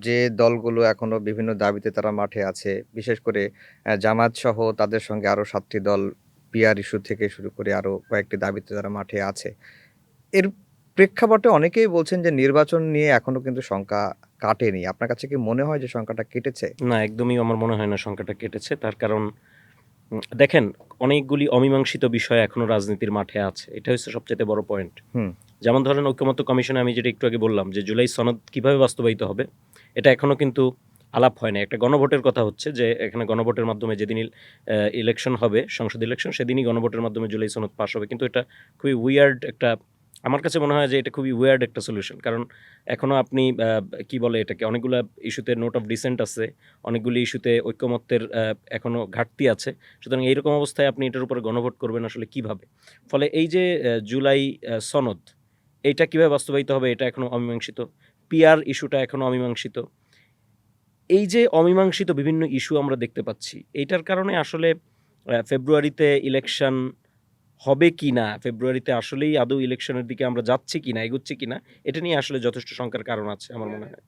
যে দলগুলো এখনো বিভিন্ন দাবিতে তারা মাঠে আছে, বিশেষ করে জামায়াতসহ তাদের সঙ্গে আরো ৭ টি দল পিআর ইস্যু থেকে শুরু করে আরো কয়েকটি দাবিতে তারা মাঠে আছে। এর প্রেক্ষাপটে অনেকেই বলছেন যে নির্বাচন নিয়ে এখনো কিন্তু শঙ্কা কাটেনি। আপনার কাছে কি মনে হয় যে শঙ্কাটা কেটেছে? না, একদমই আমার মনে হয় না সংখ্যাটা কেটেছে। তার কারণ দেখেন, অনেকগুলি অমীমাংসিত বিষয় এখনো রাজনীতির মাঠে আছে। এটা হচ্ছে সবচাইতে বড় পয়েন্ট। হুম, যেমন ধরেন ঐকমত্য কমিশনে আমি যেটা একটু আগে বললাম যে জুলাই সনদ কিভাবে বাস্তবায়িত হবে, এটা এখনো কিন্তু আলাপ হয় নাই। একটা গণভোটের কথা হচ্ছে যে এখানে গণভোটের মাধ্যমে যেদিন ইলেকশন হবে, সংসদ ইলেকশন, সেদিনই গণভোটের মাধ্যমে জুলাই সনদ পাস হবে। কিন্তু এটা খুবই উইয়ার্ড একটা, আমার কাছে মনে হয় যে এটা খুবই উইয়ার্ড একটা সলিউশন। কারণ এখনো আপনি কি বলে এটাকে, অনেকগুলা ইস্যুতে নোট অফ ডিসেন্ট আছে, অনেকগুলি ইস্যুতে ঐকমত্যের এখনো ঘাটতি আছে। সুতরাং এইরকম অবস্থায় আপনি এটার উপরে গণভোট করবেন আসলে কিভাবে? ফলে এই যে জুলাই সনদ, এইটা কিভাবে বাস্তবায়িত হবে এটা এখনো অমীমাংসিত। পিআর ইস্যুটা এখনো অমীমাংসিত। এই যে অমীমাংসিত বিভিন্ন ইস্যু আমরা দেখতে পাচ্ছি, এইটার কারণে আসলে ফেব্রুয়ারিতে ইলেকশন হবে কিনা, ফেব্রুয়ারিতে আসলেই আদৌ ইলেকশনের দিকে আমরা যাচ্ছি কিনা, এগুচ্ছি কিনা, এটা নিয়ে আসলে যথেষ্ট শঙ্কার কারণ আছে আমার মনে হয়।